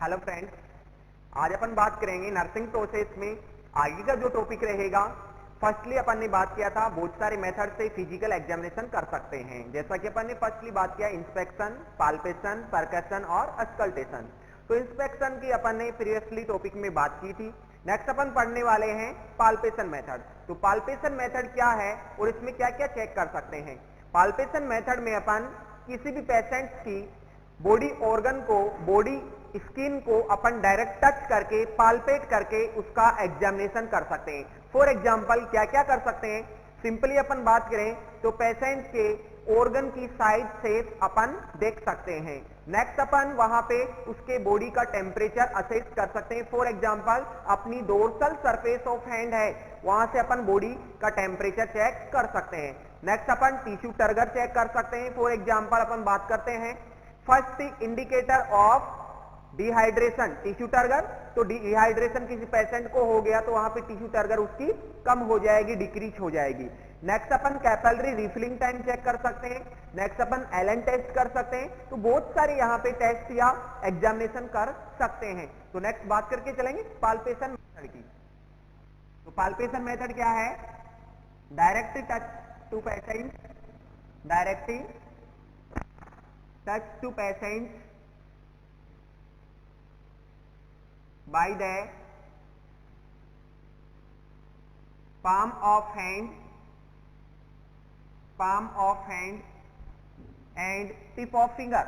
Hello friends, आज अपन बात करेंगे नर्सिंग प्रोसेस में आगे का जो टॉपिक रहेगा। फर्स्टली अपन ने बात किया था बहुत सारे मेथड से फिजिकल एग्जामिनेशन कर सकते हैं, जैसा कि अपन ने फर्स्टली बात किया इंस्पेक्शन, पाल्पेशन, परकशन और अस्कल्टेशन। तो इंस्पेक्शन की अपन ने प्रीवियसली टॉपिक में बात की थी। नेक्स्ट अपन पढ़ने वाले हैं पाल्पेशन मेथड। तो पाल्पेशन मेथड क्या है और इसमें क्या क्या चेक कर सकते हैं। पाल्पेशन मेथड में अपन किसी भी पेशेंट की बॉडी ऑर्गन को, बॉडी स्किन को अपन डायरेक्ट टच करके, पाल्पेट करके उसका एग्जामिनेशन कर सकते हैं। फॉर एग्जांपल क्या क्या कर सकते हैं, सिंपली अपन बात करें तो पेशेंट के ऑर्गन की साइज शेप अपन देख सकते हैं। नेक्स्ट अपन वहां पे उसके बॉडी का टेम्परेचर असेस कर सकते हैं। फॉर एग्जांपल अपनी डोर्सल सरफेस ऑफ हैंड है, वहां से अपन बॉडी का टेम्परेचर चेक कर सकते हैं। नेक्स्ट अपन टिश्यू टर्गर चेक कर सकते हैं। फॉर एग्जांपल अपन बात करते हैं first indicator of dehydration, tissue turgor. तो डिहाइड्रेशन किसी पेशेंट को हो गया तो वहां पे टिश्यू टर्गर उसकी कम हो जाएगी, डिक्रीज हो जाएगी। नेक्स्ट अपन कैपिलरी रिफिलिंग टाइम चेक कर सकते हैं। नेक्स्ट अपन एलन टेस्ट कर सकते हैं। तो बहुत सारे यहाँ पे टेस्ट या एग्जामिनेशन कर सकते हैं। तो नेक्स्ट बात करके चलेंगे पाल्पेशन मेथड की। तो पाल्पेशन मेथड क्या है, direct touch to patient, directing touch to patient by the palm of hand and tip of finger,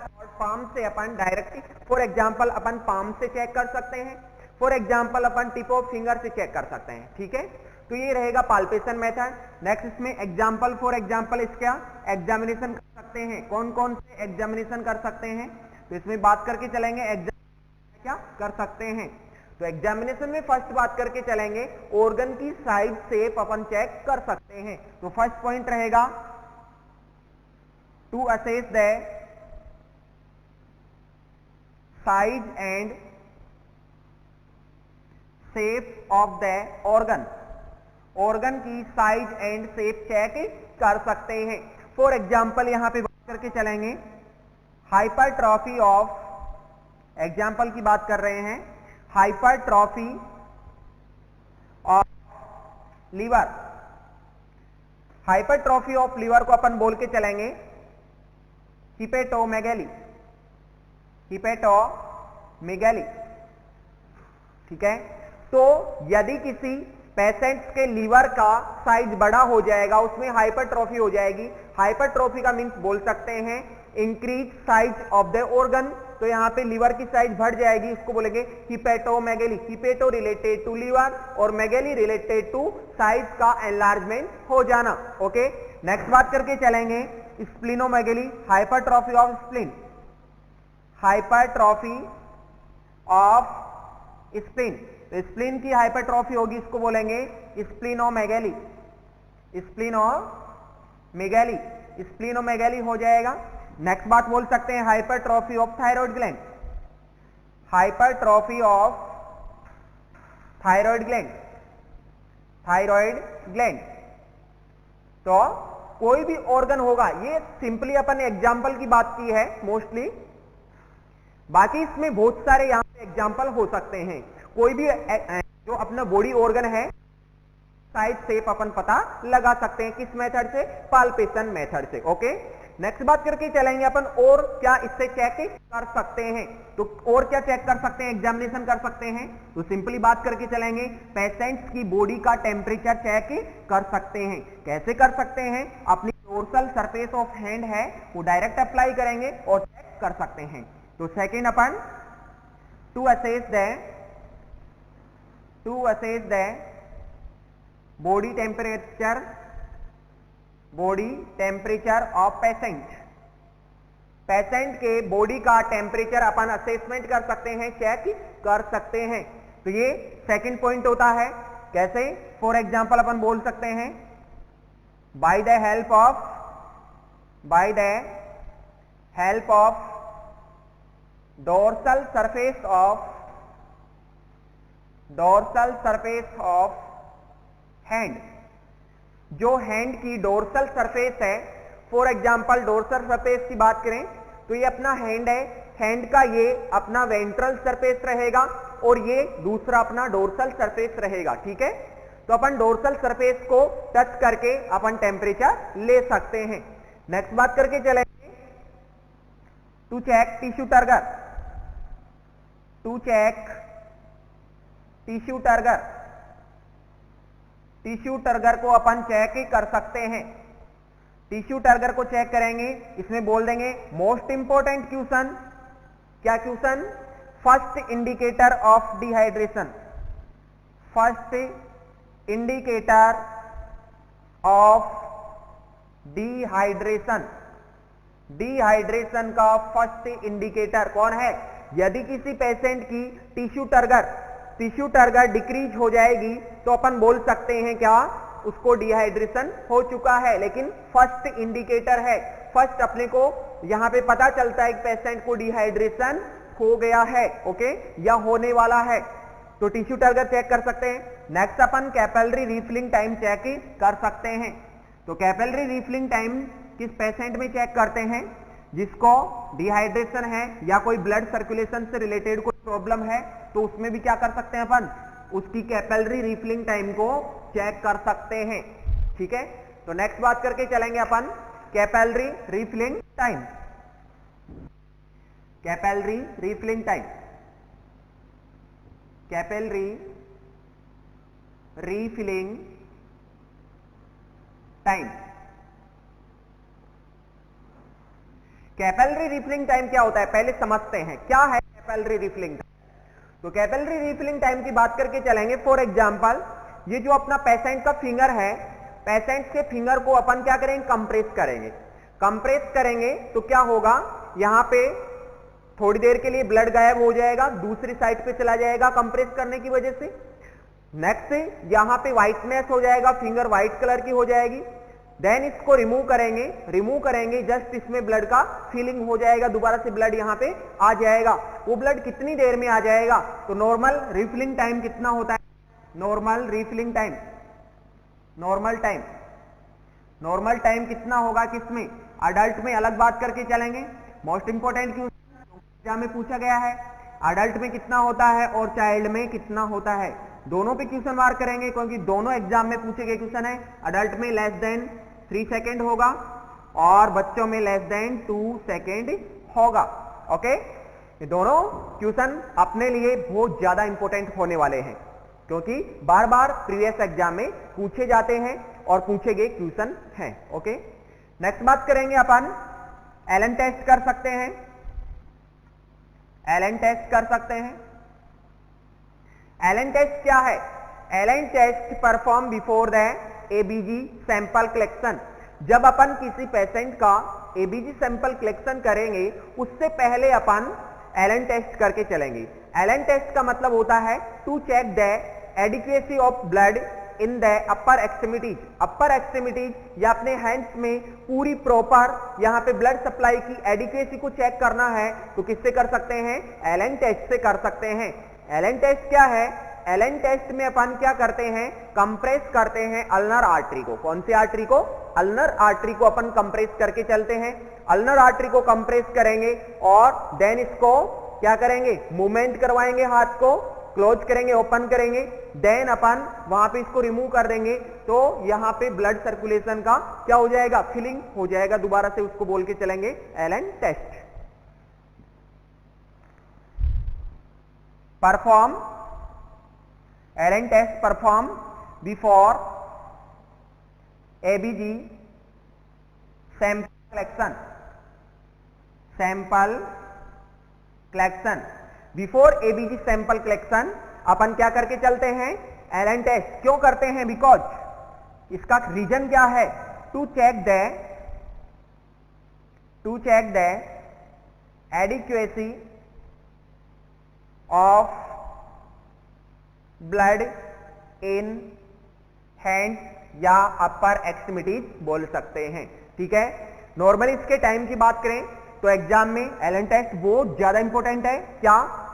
और palm से अपन डायरेक्टली, फॉर एग्जांपल अपन palm से चेक कर सकते हैं, फॉर एग्जांपल अपन टिप ऑफ फिंगर से चेक कर सकते हैं। ठीक है, तो ये रहेगा पाल्पेशन मेथड। नेक्स्ट इसमें एग्जांपल, फॉर एग्जांपल इसका एग्जामिनेशन कर सकते हैं। कौन कौन से एग्जामिनेशन कर सकते हैं, तो इसमें बात करके चलेंगे एग्जामिनेशन क्या कर सकते हैं। तो एग्जामिनेशन में फर्स्ट बात करके चलेंगे ऑर्गन की साइज शेप अपन चेक कर सकते हैं। तो फर्स्ट पॉइंट रहेगा to assess the size and shape of the organ, organ की साइज एंड शेप चेक कर सकते हैं। फॉर एग्जांपल यहां पे बात करके चलेंगे हाइपरट्रॉफी ऑफ, एग्जांपल की बात कर रहे हैं hypertrophy of liver. Hypertrophy of liver को अपन बोल के चलेंगे हिपेटोमेगैली, हिपेटोमेगैली। ठीक है, तो यदि किसी पेशेंट्स के लीवर का साइज बड़ा हो जाएगा, उसमें हाइपरट्रॉफी हो जाएगी। हाइपरट्रॉफी का मीन्स बोल सकते हैं increase size of the organ. तो यहां पे लीवर की साइज बढ़ जाएगी, इसको बोलेंगे hepatomegaly. Hepato related to liver और मेगैली रिलेटेड टू साइज का एनलार्जमेंट हो जाना। ओके, नेक्स्ट बात करके चलेंगे splenomegaly, hypertrophy of spleen, hypertrophy of spleen. तो स्प्लिन की हाइपरट्रॉफी होगी, इसको बोलेंगे स्प्लिनोमेगैली, स्प्लिनोमेगैली, स्प्लिनोमेगैली हो जाएगा। नेक्स्ट बात बोल सकते हैं hypertrophy of thyroid gland, hypertrophy of thyroid gland, thyroid gland. तो कोई भी ऑर्गन होगा, ये सिंपली अपन ने एग्जांपल की बात की है मोस्टली, बाकी इसमें बहुत सारे यहां पे एग्जांपल हो सकते हैं। कोई भी जो अपना बॉडी ऑर्गन है साइज शेप अपन पता लगा सकते हैं, किस मेथड से, पाल्पेशन मेथड से। ओके, नेक्स्ट बात करके चलेंगे अपन और क्या इससे चेक कर सकते हैं। तो और क्या चेक कर सकते हैं, एग्जामिनेशन कर सकते हैं। तो सिंपली बात करके चलेंगे पेशेंट्स की बॉडी का टेम्परेचर चेक कर सकते हैं। कैसे कर सकते हैं, अपनी डोर्सल सरफेस ऑफ हैंड है वो डायरेक्ट अप्लाई करेंगे और चेक कर सकते हैं। तो सेकेंड अपन to assess the body temperature of patient, patient के बॉडी का टेम्परेचर अपन असेसमेंट कर सकते हैं, चेक कर सकते हैं। तो ये सेकंड पॉइंट होता है। कैसे, फॉर एग्जांपल अपन बोल सकते हैं bye the help of dorsal surface of hand. जो हैंड की डोर्सल सरफेस है फॉर एग्जाम्पल डोर्सल सरफेस की बात करें तो ये अपना हैंड है, हैंड का ये अपना वेंट्रल सरफेस रहेगा और ये दूसरा अपना डोर्सल सरफेस रहेगा, ठीक है। तो अपन डोर्सल सरफेस को टच करके अपन टेम्परेचर ले सकते हैं। नेक्स्ट बात करके चलेंगे to check tissue turgor, to check tissue turgor, tissue turgor को अपन चेक ही कर सकते हैं। टिश्यू टर्गर को चेक करेंगे, इसमें बोल देंगे मोस्ट इंपॉर्टेंट क्वेश्चन, क्या question, first indicator of dehydration, first indicator of dehydration, dehydration का फर्स्ट इंडिकेटर कौन है। यदि किसी पेशेंट की टिश्यू टर्गर डिक्रीज हो जाएगी तो अपन बोल सकते हैं क्या, उसको डिहाइड्रेशन हो चुका है। लेकिन फर्स्ट इंडिकेटर है, फर्स्ट अपने को यहां पे पता चलता है कि पेशेंट को डिहाइड्रेशन हो गया है, ओके, या होने वाला है, तो टिश्यू टर्गर चेक कर सकते हैं। नेक्स्ट अपन कैपिलरी रिफिलिंग टाइम चेक कर सकते हैं। तो कैपिलरी रिफिलिंग टाइम किस पेशेंट में चेक करते हैं, जिसको डिहाइड्रेशन है या कोई ब्लड सर्कुलेशन से रिलेटेड कोई प्रॉब्लम है, तो उसमें भी क्या कर सकते हैं अपन, उसकी कैपिलरी रिफिलिंग टाइम को चेक कर सकते हैं, ठीक है। तो नेक्स्ट बात करके चलेंगे अपन capillary refilling time, capillary refilling time, capillary refilling time. Capillary refilling time क्या होता है, पहले समझते हैं क्या है कैपिलरी रिफिलिंग टाइम। तो कैपिलरी रिफिलिंग टाइम की बात करके चलेंगे। फॉर एग्जांपल ये जो अपना पेशेंट का फिंगर है, पेशेंट के फिंगर को अपन क्या करेंगे, कंप्रेस करेंगे। कंप्रेस करेंगे तो क्या होगा, यहां पे थोड़ी देर के लिए ब्लड गायब हो जाएगा, दूसरी साइड पे चला जाएगा कंप्रेस करने की वजह से। नेक्स्ट यहां पे व्हाइटनेस हो जाएगा, फिंगर व्हाइट कलर की हो जाएगी। देन इसको रिमूव करेंगे, जस्ट इसमें ब्लड का फीलिंग हो जाएगा, दोबारा से ब्लड यहां पे आ जाएगा। वो ब्लड कितनी देर में आ जाएगा, तो नॉर्मल रिफिलिंग टाइम कितना होता है, normal refilling time, normal time कितना होगा किसमें, अडल्ट में। अलग बात करके चलेंगे, मोस्ट इंपॉर्टेंट एग्जाम में पूछा गया है, अडल्ट में कितना होता है और चाइल्ड में कितना होता है, दोनों पे क्वेश्चन मार्क करेंगे क्योंकि दोनों एग्जाम में पूछे गए क्वेश्चन है। अडल्ट में लेस देन 3 सेकेंड होगा और बच्चों में लेस देन 2 सेकेंड होगा, ओके। ये दोनों क्वेश्चन अपने लिए बहुत ज्यादा इंपॉर्टेंट होने वाले हैं क्योंकि बार बार प्रीवियस एग्जाम में पूछे जाते हैं और पूछे गए क्वेश्चन हैं, ओके। नेक्स्ट बात करेंगे अपन एलन टेस्ट कर सकते हैं, एलन टेस्ट कर सकते हैं। एलन टेस्ट क्या है, Allen test perform before the ABG sample collection. जब अपन किसी पेशेंट का एबीजी सैंपल कलेक्शन करेंगे उससे पहले अपन एलन टेस्ट करके चलेंगे। एलन टेस्ट का मतलब होता है to check the adequacy of blood in the upper extremities, upper extremities या अपने हैंड्स में पूरी प्रॉपर यहां पे ब्लड सप्लाई की एडिक्वेसी को चेक करना है तो किससे कर सकते हैं, एलन टेस्ट से कर सकते हैं। एलन टेस्ट क्या है, एलन टेस्ट में अपन क्या करते हैं, कंप्रेस करते हैं अल्नर आर्टरी को। कौन सी आर्टरी को, अल्नर आर्टरी को अपन कंप्रेस करके चलते हैं। अल्नर आर्टरी को कंप्रेस करेंगे और देन इसको क्या करेंगे, मूवमेंट करवाएंगे, हाथ को क्लोज करेंगे, ओपन करेंगे, देन अपन वहां पे इसको रिमूव कर देंगे तो यहां पे ब्लड सर्कुलेशन का क्या हो जाएगा, फिलिंग हो जाएगा। दोबारा से उसको बोल के चलेंगे Allen test. Perform Allen test perform before ABG sample collection, sample collection. Before ABG sample collection अपन क्या करके चलते हैं, एलन टेस्ट। क्यों करते हैं, बिकॉज इसका रीजन क्या है, to check the adequacy of blood in hand या अपर एक्सट्रीमिटीज बोल सकते हैं, ठीक है। नॉर्मली इसके टाइम की बात करें तो एग्जाम में एलन टेस्ट बहुत ज्यादा इंपॉर्टेंट है। क्या,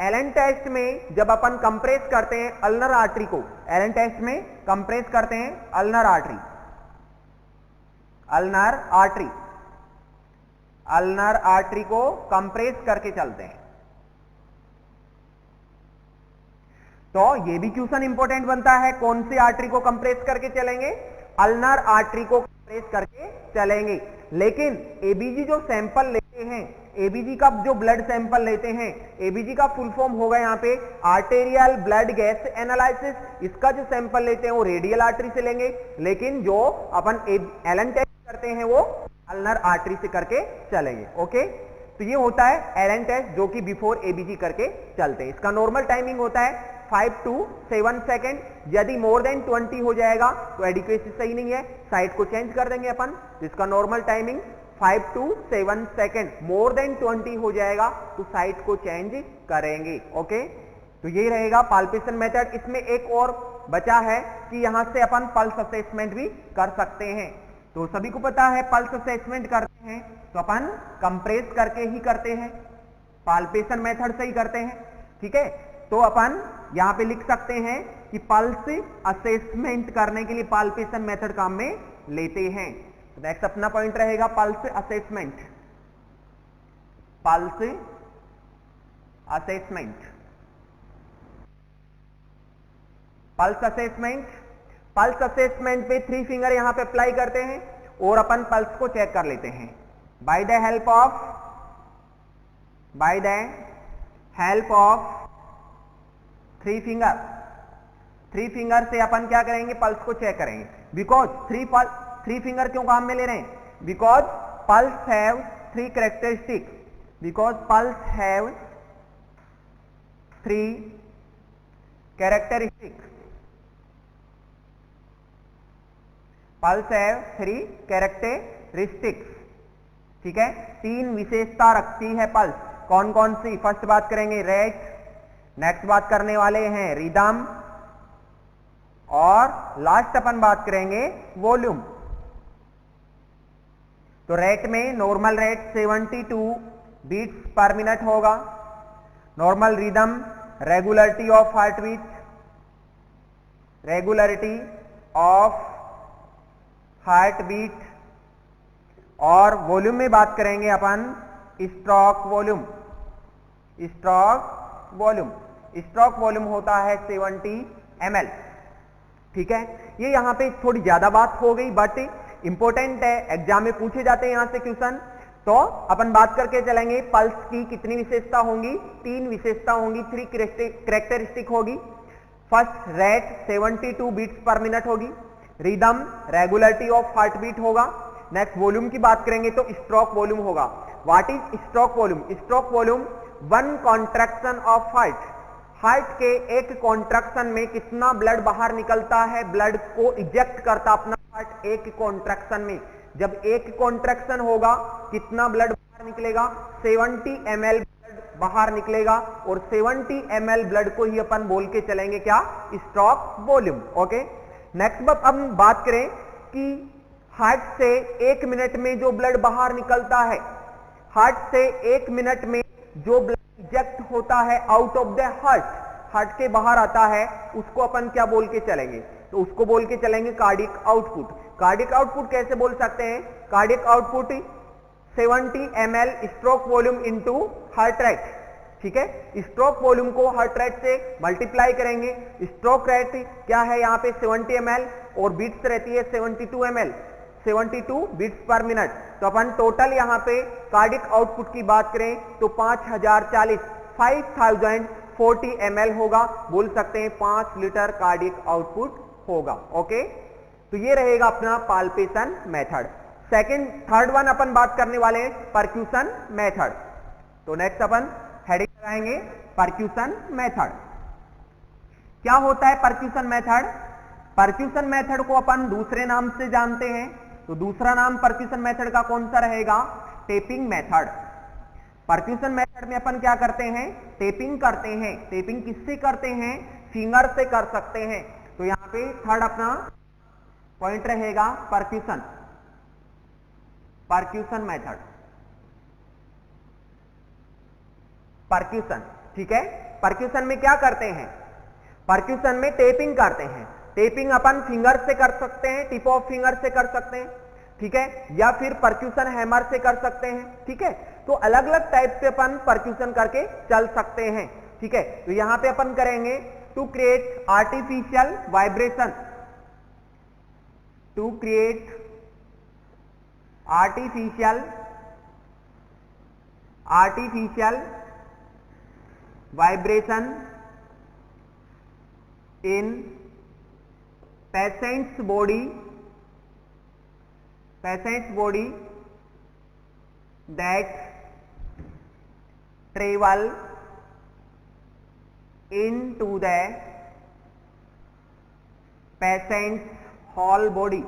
एलन टेस्ट में जब अपन कंप्रेस करते हैं अल्नर आर्टरी को, एलन टेस्ट में कंप्रेस करते हैं ulnar artery, ulnar artery, ulnar artery को कंप्रेस करके चलते हैं। तो ये भी क्वेश्चन इंपॉर्टेंट बनता है, कौन सी आर्टरी को कंप्रेस करके चलेंगे? अल्नर आर्टरी को कंप्रेस करके चलेंगे। लेकिन एबीजी जो सैंपल लेते हैं, एबीजी का जो ब्लड सैंपल लेते हैं, एबीजी का फुल फॉर्म होगा यहां पे आर्टेरियल ब्लड गैस एनालिसिस। इसका जो सैंपल लेते हैं वो रेडियल आर्टरी से लेंगे, लेकिन जो अपन एलन टेस्ट करते हैं वो अल्नर आर्टरी से करके चलेंगे। ओके, तो ये होता है एलन टेस्ट जो कि बिफोर एबीजी करके चलते हैं। इसका नॉर्मल टाइमिंग होता है 5 to 7 सेकेंड। यदि मोर देन 20 हो जाएगा तो एडिक्वेसी सही नहीं है, साइड को चेंज कर देंगे अपन। इसका normal timing 5 to 7 second, more than 20 हो जाएगा तो साइड को चेंज करेंगे। ओके, तो यही रहेगा पाल्पेशन मेथड। इसमें एक और बचा है कि यहां से अपन पल्स असेसमेंट भी कर सकते हैं। तो सभी को पता है पल्स असेसमेंट करते हैं तो अपन कंप्रेस करके ही करते हैं, पाल्पेशन मेथड से ही करते हैं। ठीक है, तो अपन यहां पे लिख सकते हैं कि पल्स असेसमेंट करने के लिए पाल्पेशन मेथड काम में लेते हैं। तो नेक्स्ट अपना पॉइंट रहेगा pulse assessment, pulse assessment, pulse assessment. Pulse assessment पे 3 फिंगर यहां पे अप्लाई करते हैं और अपन पल्स को चेक कर लेते हैं bye the help of 3 finger. 3 finger से अपन क्या करेंगे? पल्स को चेक करेंगे। बिकॉज 3 फिंगर क्यों काम में ले रहे हैं? Because pulse have 3 characteristic, because pulse have 3 characteristic, pulse have 3 characteristics. ठीक है, 3 विशेषता रखती है पल्स। कौन कौन सी? फर्स्ट बात करेंगे रेट, नेक्स्ट बात करने वाले हैं रिदम, और लास्ट अपन बात करेंगे वॉल्यूम। तो रेट में normal rate 72 beats per minute होगा, normal rhythm regularity of heart beat, regularity of heart beat, और वॉल्यूम में बात करेंगे अपन stroke volume. Stroke volume, stroke volume होता है 70 ml। ठीक है, ये यहां पे थोड़ी ज्यादा बात हो गई बट इंपॉर्टेंट है, एग्जाम में पूछे जाते हैं यहां से क्वेश्चन। तो अपन बात करके चलेंगे पल्स की कितनी विशेषता होंगी? 3 विशेषता होंगी, 3 कैरेक्टरिस्टिक होगी। First rate 72 beats per minute होगी, rhythm regularity of heart beat होगा, नेक्स्ट वॉल्यूम की बात करेंगे तो स्ट्रोक वॉल्यूम होगा। What is stroke volume? Stroke volume 1 contraction of heart, heart के एक कॉन्ट्रैक्शन में कितना ब्लड बाहर निकलता है, ब्लड को इजेक्ट करता अपना हार्ट एक कॉन्ट्रैक्शन में। जब एक कॉन्ट्रैक्शन होगा कितना ब्लड बाहर निकलेगा? 70 ml ब्लड बाहर निकलेगा, और 70 ml ब्लड को ही अपन बोल के चलेंगे क्या? Stroke volume. ओके, नेक्स्ट अब बात करें कि हार्ट से 1 मिनट में जो ब्लड बाहर निकलता है, हार्ट से 1 मिनट में जो ब्लड इजेक्ट होता है out of the heart, heart के बाहर आता है, उसको अपन क्या बोल के चलेंगे? तो उसको बोल के चलेंगे कार्डियक आउटपुट। कार्डियक आउटपुट कैसे बोल सकते हैं? Cardiac output 70 ml stroke volume into heart rate. ठीक है, स्ट्रोक वॉल्यूम को हार्ट रेट से मल्टीप्लाई करेंगे। स्ट्रोक रेट क्या है यहाँ पे? 70 ml, और बीट्स रहती है 72 ml, 72 बीट्स पर मिनट। तो अपन टोटल यहां पे कार्डियक आउटपुट की बात करें तो 5040 5040 ml होगा, बोल सकते हैं 5 लीटर कार्डियक आउटपुट होगा। ओके, तो ये रहेगा अपना पाल्पेशन मेथड। थर्ड वन अपन बात करने वाले हैं परक्यूशन मेथड। तो नेक्स्ट अपन हेडिंग लगाएंगे परक्यूशन मेथड। क्या होता है परक्यूशन मेथड? परक्यूशन मेथड को अपन दूसरे नाम से जानते हैं, तो दूसरा नाम परक्यूशन मेथड का कौन सा रहेगा? Tapping method. परक्यूशन मेथड में अपन क्या करते हैं? टेपिंग करते हैं। टेपिंग किससे करते हैं? फिंगर से कर सकते हैं। तो यहां पे थर्ड अपना पॉइंट रहेगा परक्यूशन, परक्यूशन मेथड, परक्यूशन। ठीक है, परक्यूशन में क्या करते हैं? परक्यूशन में टेपिंग करते हैं। टेपिंग अपन फिंगर से कर सकते हैं, टिप ऑफ फिंगर से कर सकते हैं। ठीक है, या फिर परक्यूशन हैमर से कर सकते हैं, ठीक है। तो अलग अलग टाइप से अपन परक्यूशन करके चल सकते हैं, ठीक है। तो यहां पे अपन करेंगे to create artificial vibration, to create artificial vibration in patient's body that travel into the patient's whole body,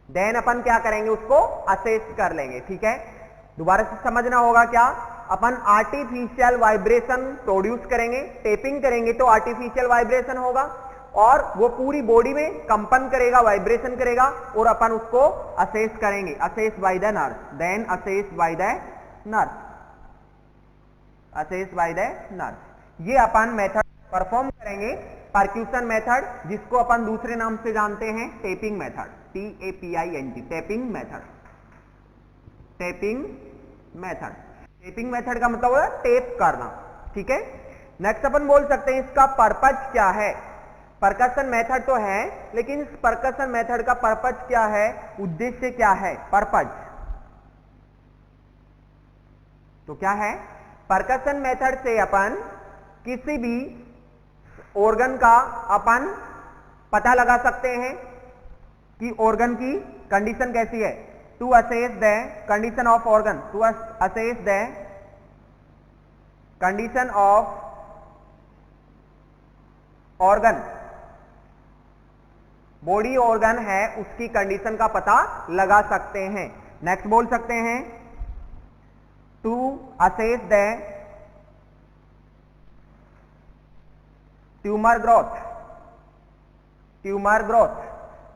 then अपन क्या करेंगे, उसको असेस कर लेंगे, ठीक है। दोबारा से समझना होगा क्या, अपन आर्टिफिशियल वाइब्रेशन प्रोड्यूस करेंगे, टेपिंग करेंगे तो आर्टिफिशियल वाइब्रेशन होगा और वो पूरी बॉडी में कंपन करेगा, वाइब्रेशन करेगा और अपन उसको असेस करेंगे, assess by the nurse, then assess by the nurse, ये अपन मेथड परफॉर्म करेंगे, परक्यूशन मेथड, जिसको अपन दूसरे नाम से जानते हैं tapping method, TAPING, tapping method का मतलब है टेप करना, ठीक है। नेक्स्ट अपन बोल सकते हैं इसका पर्पज क्या है। परकशन मेथड तो है, लेकिन इस परकशन मेथड का पर्पज क्या है, उद्देश्य क्या है, पर्पज तो क्या है। परकशन मेथड से अपन किसी भी ऑर्गन का अपन पता लगा सकते हैं कि ऑर्गन की कंडीशन कैसी है, to assess the condition of organ, to assess the condition of organ, body organ है उसकी कंडीशन का पता लगा सकते हैं। नेक्स्ट बोल सकते हैं to assess the tumour growth,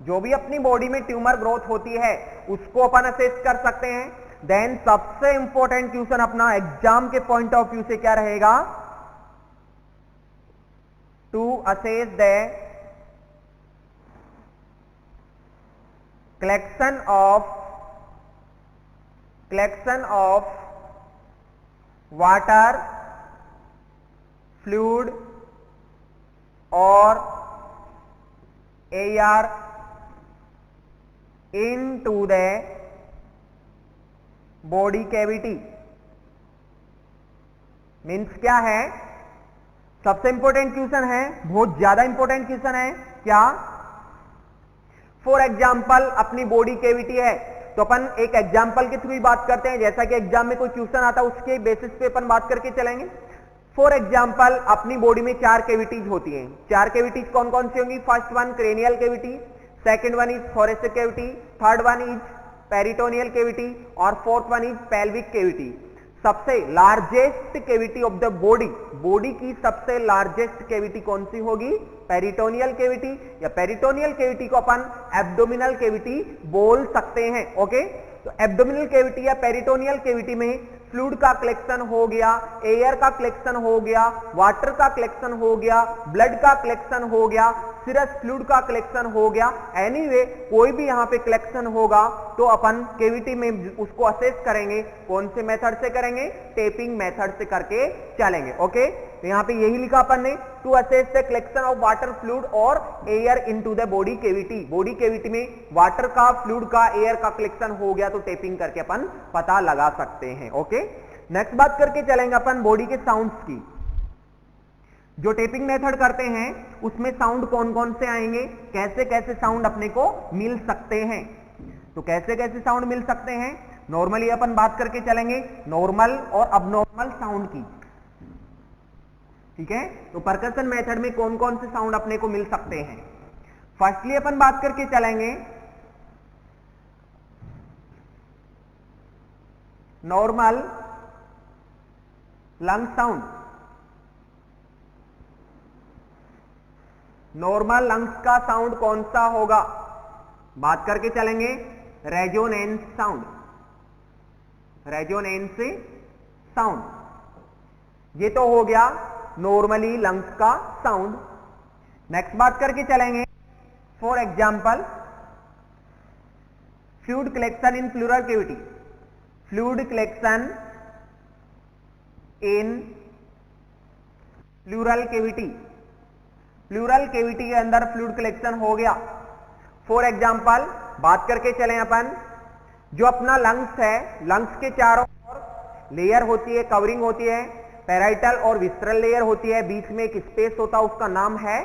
जो भी अपनी बॉडी में ट्यूमर ग्रोथ होती है उसको अपन असेस कर सकते हैं। देन सबसे इंपॉर्टेंट क्वेश्चन अपना एग्जाम के पॉइंट ऑफ व्यू से क्या रहेगा, to assess the collection of water, fluid or air into the body cavity, means क्या है, सबसे इंपॉर्टेंट क्वेश्चन है, बहुत ज्यादा इंपॉर्टेंट क्वेश्चन है क्या। फॉर एग्जाम्पल अपनी बॉडी कैविटी है तो अपन एक एग्जाम्पल के थ्रू ही बात करते हैं, जैसा कि एग्जाम में कोई क्वेश्चन आता है उसके बेसिस पे अपन बात करके चलेंगे। फॉर एग्जाम्पल अपनी बॉडी में 4 कैविटीज होती हैं, 4 कैविटीज कौन कौन सी होंगी, first one cranial cavity, second one is thoracic cavity, third one is peritoneal cavity और fourth one is pelvic cavity. सबसे largest cavity of the body की सबसे लार्जेस्ट कैविटी कौन सी होगी, पेरिटोनियल कैविटी, या पेरिटोनियल कैविटी को अपन एब्डोमिनल कैविटी बोल सकते हैं। ओके, तो एब्डोमिनल कैविटी या पेरिटोनियल कैविटी में फ्लूइड का कलेक्शन हो गया, एयर का कलेक्शन हो गया, वाटर का कलेक्शन हो गया, ब्लड का कलेक्शन हो गया, सिरस फ्लूइड का कलेक्शन हो गया। एनीवे कोई भी यहां पे कलेक्शन होगा तो अपन कैविटी में उसको असेस करेंगे, कौन से मेथड से करेंगे, टेपिंग मेथड से करके चलेंगे। ओके, तो यहां पे यही लिखा अपन ने, to assess the collection of water fluid और air into the body cavity. Body cavity में वाटर का, फ्लूइड का, एयर का कलेक्शन हो गया तो टेपिंग करके अपन पता लगा सकते हैं। ओके, नेक्स्ट बात करके चलेंगे अपन बॉडी के साउंड्स की। जो टेपिंग मेथड करते हैं उसमें साउंड कौन कौन से आएंगे, कैसे कैसे साउंड अपने को मिल सकते हैं। तो कैसे कैसे साउंड मिल सकते हैं, नॉर्मली अपन बात करके चलेंगे नॉर्मल और अबनॉर्मल साउंड की। ठीक है, तो परकशन मेथड में कौन कौन से साउंड अपने को मिल सकते हैं। फर्स्टली अपन बात करके चलेंगे normal lung sound. Normal lungs का साउंड कौन सा होगा, बात करके चलेंगे रेजोनेंस साउंड। रेजोनेंस साउंड ये तो हो गया नॉर्मली लंग्स का साउंड। नेक्स्ट बात करके चलेंगे, for example fluid collection in pleural cavity. Fluid collection in pleural cavity, pleural cavity के अंदर फ्लूइड कलेक्शन हो गया। फॉर एग्जाम्पल बात करके चलें अपन, जो अपना लंग्स है, लंग्स के चारों ओर लेयर होती है, कवरिंग होती है, पैराइटल और विस्ट्रल लेयर होती है, बीच में एक स्पेस होता है, उसका नाम है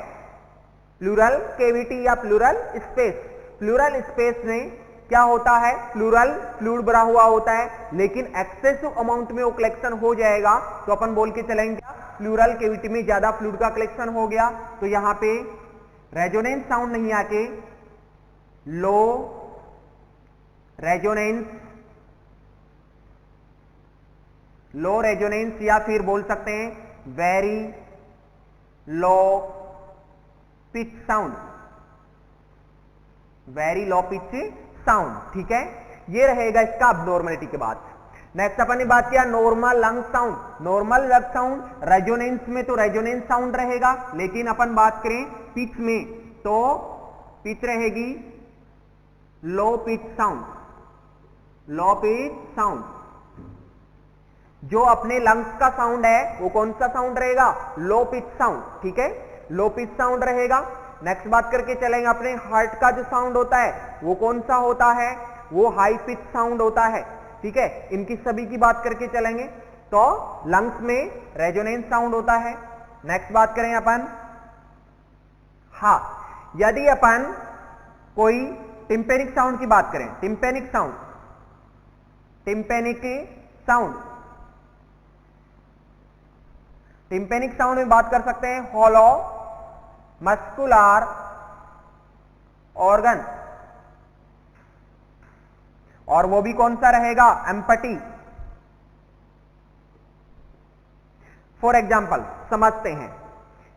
प्लूरल कैविटी या प्लूरल स्पेस। प्लूरल स्पेस में क्या होता है, प्लूरल फ्लूइड भरा हुआ होता है, लेकिन एक्सेसिव अमाउंट में वो कलेक्शन हो जाएगा तो अपन बोल के चलेंगे प्लूरल कैविटी में ज्यादा फ्लूइड का कलेक्शन हो गया। तो यहां पे रेजोनेंस साउंड नहीं आके लो रेजोनेंस, लो रेजोनेंस या फिर बोल सकते हैं very low pitch sound, very low pitch sound. ठीक है, ये रहेगा इसका अबनॉर्मलिटी के बाद। नेक्स्ट अपन ने बात किया normal lung sound. Normal lung sound resonance में तो रेजोनेंस साउंड रहेगा, लेकिन अपन बात करें पिच में तो पिच रहेगी low pitch sound, low pitch sound. जो अपने लंग्स का साउंड है वो कौन सा साउंड रहेगा, लो पिच साउंड। ठीक है, लो पिच साउंड रहेगा। नेक्स्ट बात करके चलेंगे, अपने हार्ट का जो साउंड होता है वो कौन सा होता है, वो हाई पिच साउंड होता है। ठीक है, इनकी सभी की बात करके चलेंगे तो लंग्स में रेजोनेंस साउंड होता है। नेक्स्ट बात करें अपन, हाँ, यदि अपन कोई टिम्पेनिक साउंड की बात करें, tympanic sound, tympanic sound, tympanic sound में बात कर सकते हैं हॉलो मस्कुलर ऑर्गन, और वो भी कौन सा रहेगा, एम्पटी। फॉर एग्जाम्पल समझते हैं,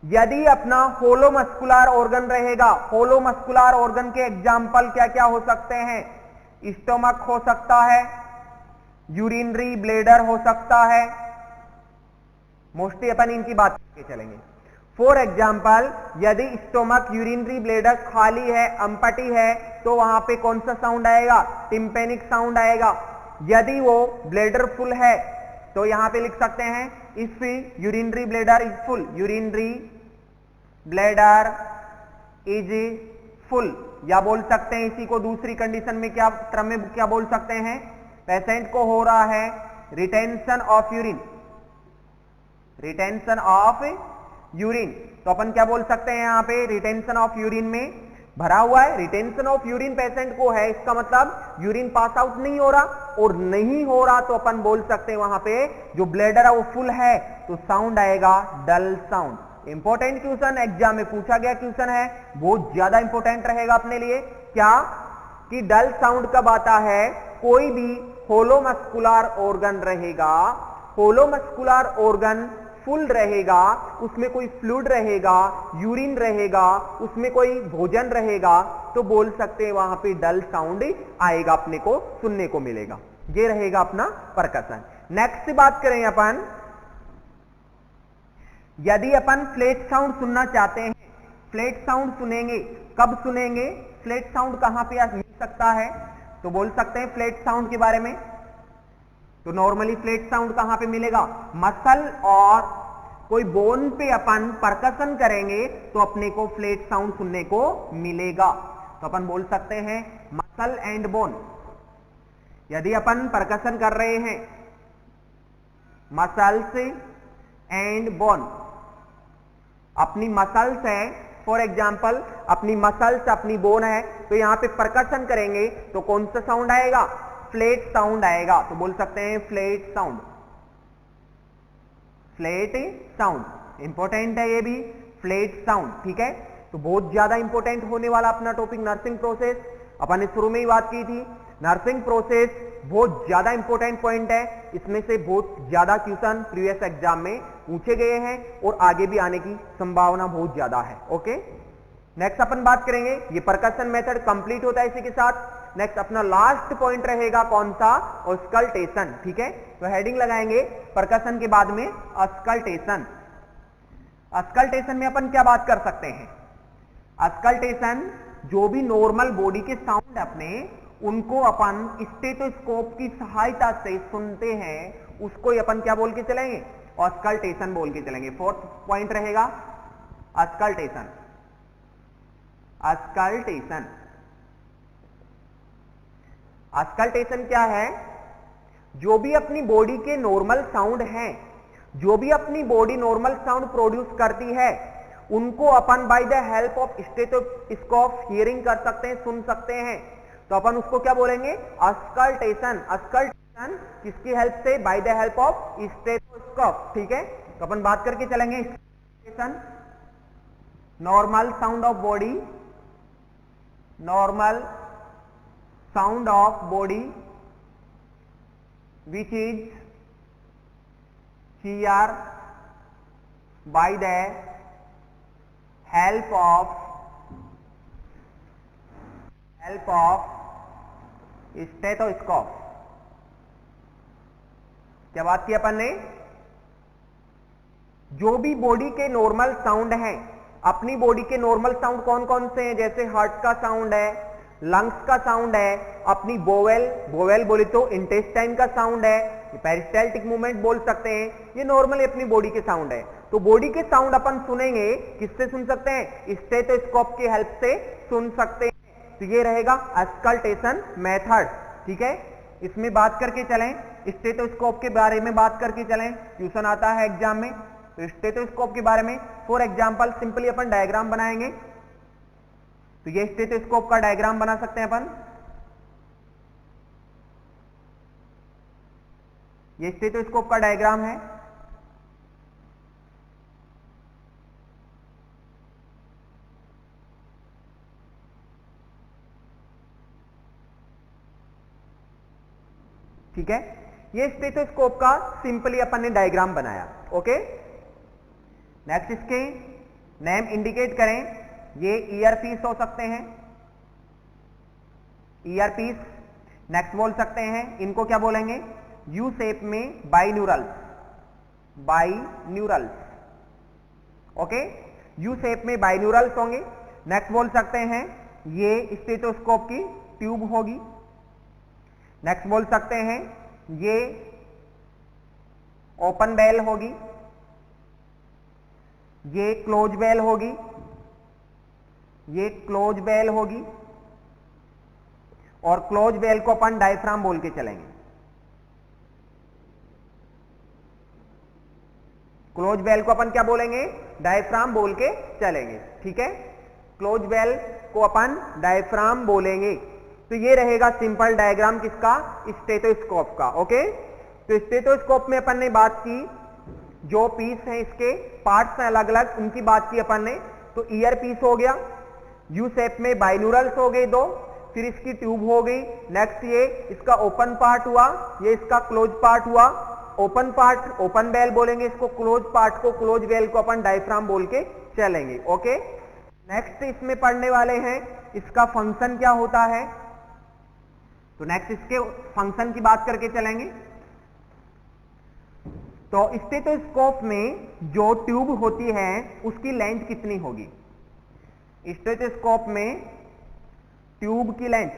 यदि अपना होलो मस्कुलर ऑर्गन रहेगा, होलो मस्कुलर ऑर्गन के एग्जाम्पल क्या क्या हो सकते हैं, स्टोमक हो सकता है, यूरिनरी ब्लेडर हो सकता है, मोस्टली अपन इनकी बात करके चलेंगे। फॉर एग्जाम्पल यदि स्टोमक यूरिनरी ब्लेडर खाली है, एम्पटी है, तो वहां पे कौन सा साउंड आएगा, टिम्पेनिक साउंड आएगा। यदि वो ब्लेडर फुल है तो यहां पे लिख सकते हैं if urinary bladder is full, urinary bladder is full, या बोल सकते हैं इसी को दूसरी कंडीशन में क्या क्रम में क्या बोल सकते हैं, पेशेंट को हो रहा है retention of urine, retention of urine, तो अपन क्या बोल सकते हैं यहां पे, रिटेंशन ऑफ यूरिन में भरा हुआ है, रिटेंशन ऑफ यूरिन पेशेंट को है, इसका मतलब यूरिन पास आउट नहीं हो रहा, और नहीं हो रहा तो अपन बोल सकते हैं वहां पे जो ब्लेडर है वो फुल है, तो साउंड आएगा डल साउंड। इंपॉर्टेंट क्वेश्चन, एग्जाम में पूछा गया क्वेश्चन है, बहुत ज्यादा इंपॉर्टेंट रहेगा अपने लिए। क्या कि डल साउंड कब आता है, कोई भी होलो मस्कुलर ऑर्गन रहेगा, होलो मस्कुलर ऑर्गन फुल रहेगा, उसमें कोई फ्लूइड रहेगा, यूरिन रहेगा, उसमें कोई भोजन रहेगा, तो बोल सकते हैं वहां पे डल साउंड आएगा, अपने को सुनने को मिलेगा। ये रहेगा अपना परकशन। नेक्स्ट बात करें अपन, यदि अपन फ्लैट साउंड सुनना चाहते हैं, फ्लैट साउंड सुनेंगे, कब सुनेंगे, फ्लैट साउंड कहां पे मिल सकता है, तो बोल सकते हैं फ्लैट साउंड के बारे में। तो नॉर्मली फ्लैट साउंड कहां पे मिलेगा, मसल और कोई बोन पे अपन परकशन करेंगे तो अपने को फ्लैट साउंड सुनने को मिलेगा। तो अपन बोल सकते हैं मसल एंड बोन, यदि अपन परकशन कर रहे हैं मसल्स एंड बोन, अपनी मसल्स है, फॉर एग्जाम्पल अपनी मसल्स अपनी बोन है, तो यहां पे परकशन करेंगे तो कौन सा साउंड आएगा, फ्लैट साउंड आएगा। तो बोल सकते हैं flat sound, flat sound important है ये भी, फ्लैट साउंड। ठीक है, तो बहुत ज्यादा इंपॉर्टेंट होने वाला अपना टॉपिक नर्सिंग प्रोसेस। अपन ने शुरू में ही बात की थी, नर्सिंग प्रोसेस बहुत ज्यादा इंपॉर्टेंट पॉइंट है, इसमें से बहुत ज्यादा क्वेश्चन प्रीवियस एग्जाम में पूछे गए हैं और आगे भी आने की संभावना बहुत ज्यादा है। ओके, नेक्स्ट अपन बात करेंगे, ये परकशन मेथड कंप्लीट होता है इसी के साथ। नेक्स्ट अपना लास्ट पॉइंट रहेगा कौन सा, ऑस्कल्टेशन। ठीक है, तो हेडिंग लगाएंगे परकशन के बाद में ऑस्कल्टेशन। ऑस्कल्टेशन में अपन क्या बात कर सकते हैं, अस्कल्टेशन जो भी नॉर्मल बॉडी के साउंड अपने उनको अपन स्टेथोस्कोप की सहायता से सुनते हैं, उसको अपन क्या बोल के चलेंगे? अस्कल्टेशन बोल के चलेंगे। फोर्थ पॉइंट रहेगा अस्कल्टेशन। अस्कल्टेशन, अस्कल्टेशन क्या है? जो भी अपनी बॉडी के नॉर्मल साउंड हैं, जो भी अपनी बॉडी नॉर्मल साउंड प्रोड्यूस करती है, उनको अपन by the help of stethoscope hearing कर सकते हैं, सुन सकते हैं। तो अपन उसको क्या बोलेंगे? अस्कल्टेशन। अस्कल्टेशन किसकी हेल्प से? Bye the help of stethoscope. ठीक है, तो अपन बात करके चलेंगे। Normal sound of body, normal sound of body which is heard by the help of stethoscope. क्या बात की अपन ने? जो भी बॉडी के नॉर्मल साउंड हैं, अपनी बॉडी के नॉर्मल साउंड कौन कौन से हैं? जैसे हार्ट का साउंड है, लंग्स का साउंड है, अपनी बोवेल, बोवेल बोले तो इंटेस्टाइन का साउंड है, पेरिस्टाल्टिक मूवमेंट बोल सकते हैं, ये नॉर्मली अपनी बॉडी के साउंड है। तो बॉडी के साउंड अपन सुनेंगे, किससे सुन सकते हैं? स्टेथोस्कोप की हेल्प से सुन सकते हैं। तो ये रहेगा अस्कल्टेशन मेथड। ठीक है, इसमें बात करके चलें, स्टेथोस्कोप के बारे में बात करके चलें, ट्यूशन आता है एग्जाम में। तो स्टेथोस्कोप के बारे में for example simply upon diagram बनाएंगे। तो ये स्टेथोस्कोप का डायग्राम बना सकते हैं अपन। ये स्टेथोस्कोप का डायग्राम है। ठीक है, ये स्टेथोस्कोप का सिंपली अपन ने डायग्राम बनाया। ओके, नेक्स्ट इसके नेम इंडिकेट करें। ये ईयरपीस हो सकते हैं, ईयरपीस। नेक्स्ट बोल सकते हैं, इनको क्या बोलेंगे? यू शेप में बाइन्यूरल्स, बाइन्यूरल्स। ओके, यू शेप में बाइन्यूरल्स होंगे। नेक्स्ट बोल सकते हैं, ये स्टेथोस्कोप की ट्यूब होगी। नेक्स्ट बोल सकते हैं, ये ओपन बेल होगी, ये क्लोज बेल होगी, ये क्लोज बेल होगी, और क्लोज बेल को अपन डायफ्राम बोल के चलेंगे। क्लोज बेल को अपन क्या बोलेंगे? डायफ्राम बोल के चलेंगे। ठीक है, क्लोज बेल को अपन डायफ्राम बोलेंगे। तो ये रहेगा सिंपल डायग्राम किसका? स्टेथोस्कोप का। ओके, तो स्टेथोस्कोप में अपन ने बात की, जो पीस हैं इसके पार्ट्स हैं अलग अलग, उनकी बात की अपन ने। तो ईयर पीस हो गया, यू शेप में बाइन्यूरल्स हो गए दो, फिर इसकी ट्यूब हो गई। नेक्स्ट ये इसका ओपन पार्ट हुआ, ये इसका क्लोज पार्ट हुआ। ओपन पार्ट ओपन बेल बोलेंगे इसको, क्लोज पार्ट को, क्लोज बेल को अपन डायफ्राम बोल के चलेंगे। ओके, नेक्स्ट इसमें पढ़ने वाले हैं इसका फंक्शन क्या होता है। तो नेक्स्ट इसके फंक्शन की बात करके चलेंगे। तो स्टेथोस्कोप में जो ट्यूब होती है उसकी लेंथ कितनी होगी? स्टेथोस्कोप में ट्यूब की लेंथ,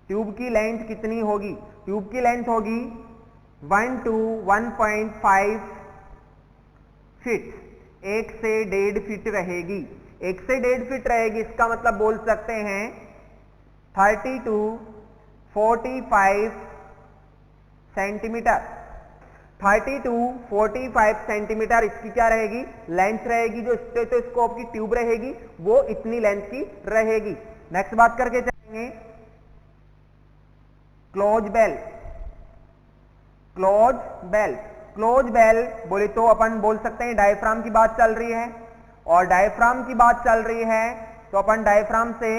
ट्यूब की लेंथ कितनी होगी? ट्यूब की लेंथ होगी 1 to 1.5 फीट, 1 से 1.5 फीट रहेगी। 1 से 1.5 फीट रहेगी, इसका मतलब बोल सकते हैं 30 to 45 सेंटीमीटर। 30 to 45 सेंटीमीटर इसकी क्या रहेगी? लेंथ रहेगी। जो स्टेथोस्कोप की ट्यूब रहेगी वो इतनी लेंथ की रहेगी। नेक्स्ट बात करके चलेंगे close bell. Close bell, close bell बोले तो अपन बोल सकते हैं डायफ्राम की बात चल रही है, और डायफ्राम की बात चल रही है तो अपन डायफ्राम से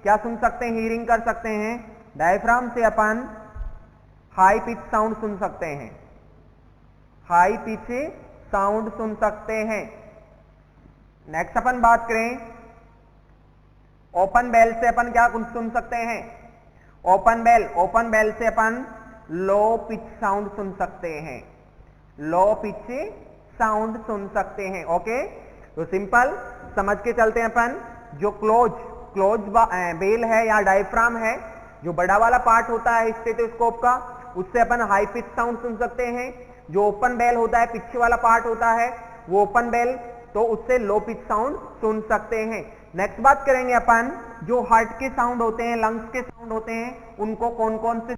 क्या सुन सकते हैं? हीयरिंग कर सकते हैं। डायफ्राम से अपन हाई पिच साउंड सुन सकते हैं, हाई पिच साउंड सुन सकते हैं। नेक्स्ट अपन बात करें ओपन बेल से अपन क्या सुन सकते हैं? ओपन बेल, ओपन बेल से अपन लो पिच साउंड सुन सकते हैं, लो पिच साउंड सुन सकते हैं। ओके, तो सिंपल समझ के चलते हैं अपन, जो क्लोज बेल है या डायफ्राम है, जो बड़ा वाला पार्ट होता है स्टेथोस्कोप का, उससे अपन हाई पिच साउंड सुन सकते हैं। जो ओपन बेल होता है, पीछे वाला पार्ट होता है वो ओपन बेल, तो उससे लो पिच साउंड सुन सकते हैं। नेक्स्ट बात करेंगे अपन, जो हार्ट के साउंड होते हैं, लंग्स के साउंड होते हैं, उनको कौन कौन से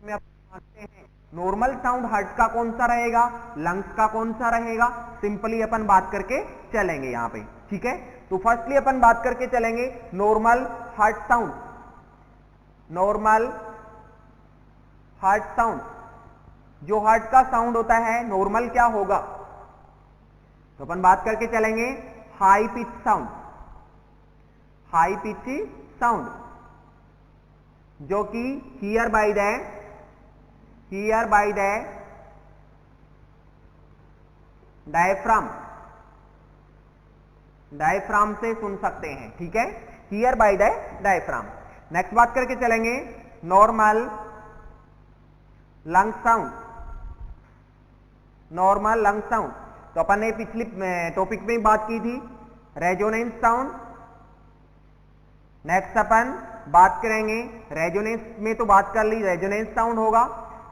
में मानते हैं। नॉर्मल साउंड हार्ट का कौन सा रहेगा, लंग्स का कौन सा रहेगा, सिंपली अपन बात करके चलेंगे यहां पे, ठीक है। तो फर्स्टली अपन बात करके चलेंगे normal heart sound. Normal heart sound, जो हार्ट का साउंड होता है नॉर्मल क्या होगा, तो अपन बात करके चलेंगे high pitch sound. High pitch sound जो कि हियर बाय द डायफ्राम से सुन सकते हैं, ठीक है, here by the diaphragm. Next बात करके चलेंगे normal lung sound. Normal lung sound, तो अपन ने पिछली टॉपिक में बात की थी रेजोनेंस साउंड। नेक्स्ट अपन बात करेंगे रेजोनेंस में, तो बात कर ली, रेजोनेंस साउंड होगा।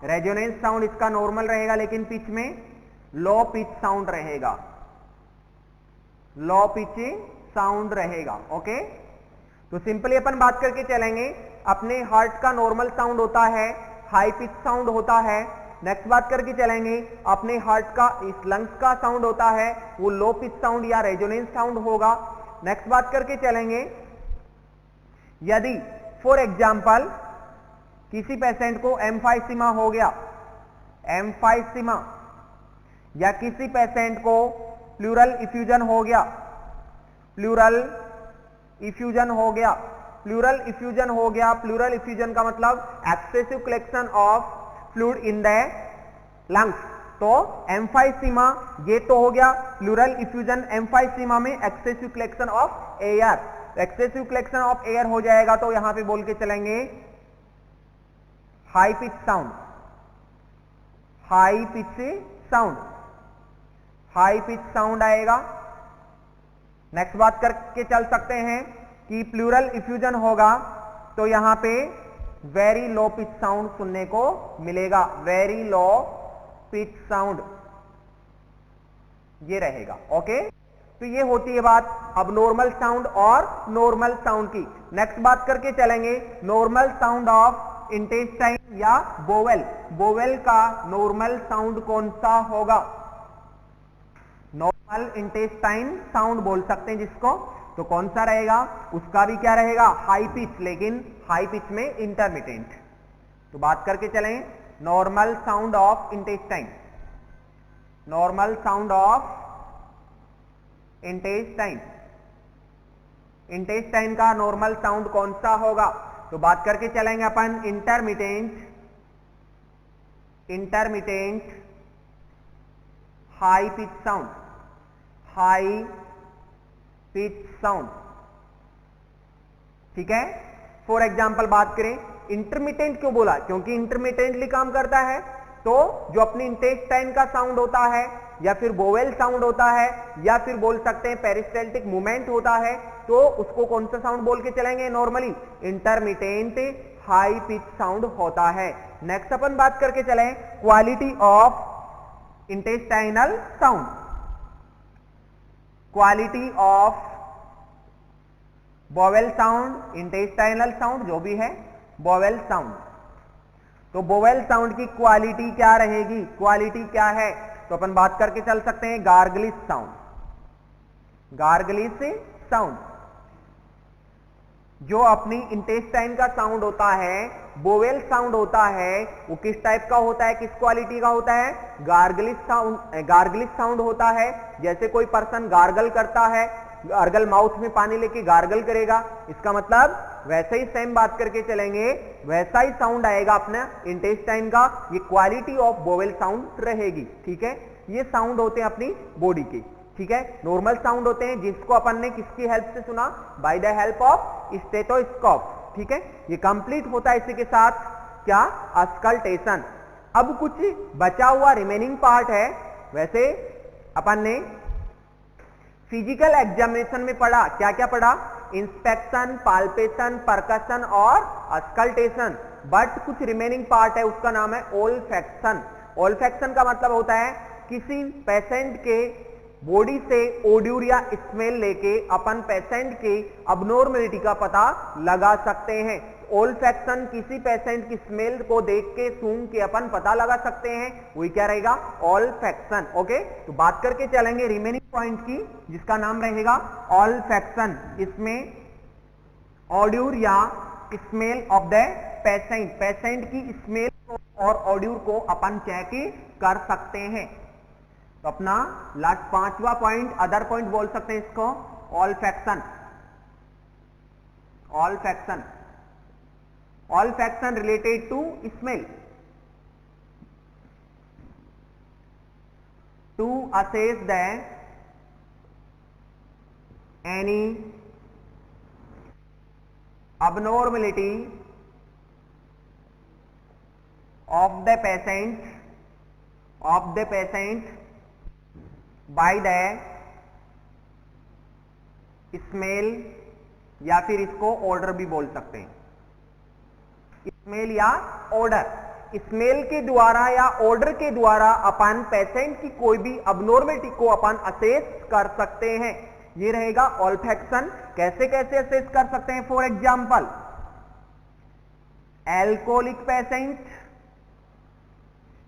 रेजोनेंस साउंड इसका नॉर्मल रहेगा, लेकिन पिच में लो पिच साउंड रहेगा, लो पिच साउंड रहेगा, ओके। तो सिंपली अपन बात करके चलेंगे, अपने हार्ट का नॉर्मल साउंड होता है हाई पिच साउंड होता है। नेक्स्ट बात करके चलेंगे, अपने हार्ट का इस लंग्स का साउंड होता है वो लो पिच साउंड या रेजोनेंस साउंड होगा। नेक्स्ट बात करके चलेंगे, यदि फॉर एग्जांपल किसी पेशेंट को एम्फाइसीमा हो गया, एम्फाइसीमा, या किसी पेशेंट को प्लूरल इफ्यूजन हो गया, प्लूरल इफ्यूजन हो गया, प्लूरल इफ्यूजन हो गया। प्लूरल इफ्यूजन का मतलब excessive collection of fluid in the lungs. तो एम्फाइसीमा ये तो हो गया प्लूरल इफ्यूजन, एम्फाइसीमा में excessive collection of air, excessive collection of air हो जाएगा, तो यहां पे बोल के चलेंगे high pitch sound. High pitch sound, high pitch sound आएगा। नेक्स्ट बात करके चल सकते हैं कि प्लूरल इफ्यूजन होगा तो यहां पे वेरी लो पिच साउंड सुनने को मिलेगा, वेरी लो पिच साउंड ये रहेगा, ओके। तो ये होती है बात अब नॉर्मल साउंड और नॉर्मल साउंड की। नेक्स्ट बात करके चलेंगे नॉर्मल साउंड ऑफ इंटेस्टाइन या बोवेल। बोवेल का नॉर्मल साउंड कौन सा होगा, नॉर्मल इंटेस्टाइन साउंड बोल सकते हैं जिसको, तो कौन सा रहेगा, उसका भी क्या रहेगा हाई पिच, लेकिन हाई पिच में इंटरमिटेंट। तो बात करके चलें normal sound of intestine, normal sound of intestine, intestine का नॉर्मल साउंड कौन सा होगा, तो बात करके चलेंगे अपन intermittent, intermittent high pitch sound, high pitch sound, ठीक है। फॉर एग्जांपल बात करें, इंटरमिटेंट क्यों बोला, क्योंकि इंटरमिटेंटली काम करता है, तो जो अपनी इंटेस्टाइन का साउंड होता है या फिर बोवेल साउंड होता है या फिर बोल सकते हैं पेरिस्टाल्टिक मूवमेंट होता है, तो उसको कौन सा साउंड बोल के चलेंगे, normally intermittent high pitch sound होता है। नेक्स्ट अपन बात करके चलें quality of intestinal sound, quality of bowel sound, intestinal sound जो भी है, बोवेल साउंड। तो बोवेल साउंड की क्वालिटी क्या रहेगी, क्वालिटी क्या है, तो अपन बात करके चल सकते हैं गार्गलिश साउंड, गार्गलिश साउंड। जो अपनी इंटेस्टाइन का साउंड होता है, बोवेल साउंड होता है, वो किस टाइप का होता है, किस क्वालिटी का होता है, गार्गलिश साउंड, गार्गलिश साउंड होता है। जैसे कोई पर्सन गार्गल करता है, गार्गल माउथ में पानी लेके गार्गल करेगा, इसका मतलब वैसे ही सेम बात करके चलेंगे, वैसा ही साउंड आएगा अपना इंटेस्टाइन का, ये क्वालिटी ऑफ बोवेल साउंड रहेगी, ठीक है। ये साउंड होते हैं अपनी बॉडी के, ठीक है। नॉर्मल साउंड होते हैं जिसको अपन ने किसकी हेल्प से सुना, bye the help of stethoscope, ठीक है। ये कंप्लीट होता है इसी के साथ क्या, अस्कल्टेशन। अब कुछ बचा हुआ रिमेनिंग पार्ट है, वैसे अपन ने फिजिकल एग्जामिनेशन में पढ़ा, क्या क्या पढ़ा? इंस्पेक्शन, पाल्पेशन, परकशन और अस्कल्टेशन, बट कुछ रिमेनिंग पार्ट है, उसका नाम है ओल्फैक्शन। ओल्फैक्शन का मतलब होता है किसी पेशेंट के बॉडी से ओड्यूर या स्मेल लेके अपन पेशेंट के अबनॉर्मलिटी का पता लगा सकते हैं। ओल्फैक्शन किसी पेशेंट की स्मेल को देख के सूंघ के अपन पता लगा सकते हैं, वही क्या रहेगा? ओल्फैक्शन। ओके, तो बात करके चलेंगे रिमेनिंग पॉइंट की, जिसका नाम रहेगा ओल्फैक्शन। इसमें ऑड्यूर या smell of the patient, patient की स्मेल और ऑड्यूर को अपन चेक कर सकते हैं। तो अपना लास्ट 5वां पॉइंट, अदर पॉइंट बोल सकते हैं इसको, olfaction. Olfaction, olfaction related to smell, to assess the any abnormality of the patient by the smell, या फिर इसको ऑर्डर भी बोल सकते हैं, स्मेल या ऑर्डर। स्मेल के द्वारा या ऑर्डर के द्वारा अपन पेशेंट की कोई भी अबनॉर्मलिटी को अपन असेस कर सकते हैं, ये रहेगा ऑल्फैक्शन। कैसे कैसे असेस कर सकते हैं? For example, alcoholic patient,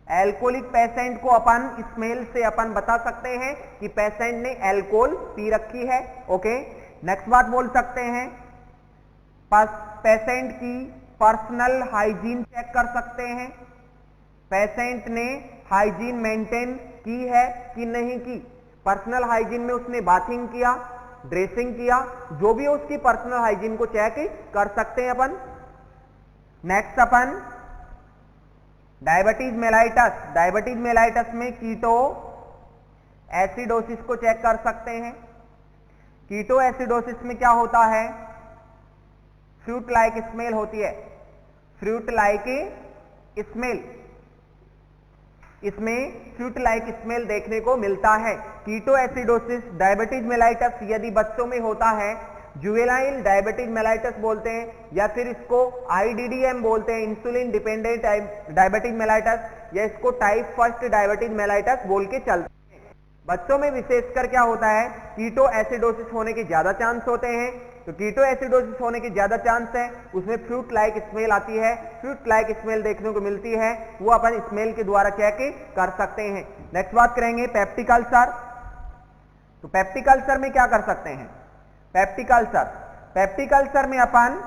alcoholic patient को अपन स्मेल से अपन बता सकते हैं कि पेशेंट ने एल्कोहल पी रखी है। ओके, नेक्स्ट बात बोल सकते हैं, पेशेंट की पर्सनल हाइजीन चेक कर सकते हैं, पेशेंट ने हाइजीन मेंटेन की है कि नहीं की। पर्सनल हाइजीन में उसने बाथिंग किया, ड्रेसिंग किया, जो भी है उसकी पर्सनल हाइजीन को चेक कर सकते हैं अपन। नेक्स्ट अपन डायबिटीज मेलाइटस, डायबिटीज मेलाइटस में कीटो एसिडोसिस को चेक कर सकते हैं। कीटो एसिडोसिस में क्या होता है? फ्रूट लाइक स्मेल होती है, फ्रूट लाइक स्मेल, इसमें फ्रूट लाइक स्मेल देखने को मिलता है। कीटो एसिडोसिस, डायबिटीज मेलाइटस यदि बच्चों में होता है, जुवेनाइल डायबिटीज मेलाइटस बोलते हैं, या फिर इसको IDDM बोलते हैं, इंसुलिन डिपेंडेंट डायबिटीज मेलाइटस, या इसको टाइप 1 डायबिटीज मेलाइटस बोल के चलते हैं। बच्चों में विशेषकर क्या होता है? कीटो एसिडोसिस होने के ज्यादा चांस होते हैं। तो कीटो एसिडोसिस होने के ज्यादा चांस है, उसमें फ्रूट लाइक स्मेल आती है, फ्रूट लाइक स्मेल देखने को मिलती है, वो अपन स्मेल के द्वारा चेक कर सकते हैं। नेक्स्ट बात करेंगे पेप्टिक अल्सर। तो पेप्टिक अल्सर में क्या कर सकते हैं? पेप्टिक अल्सर, पेप्टिक अल्सर में अपन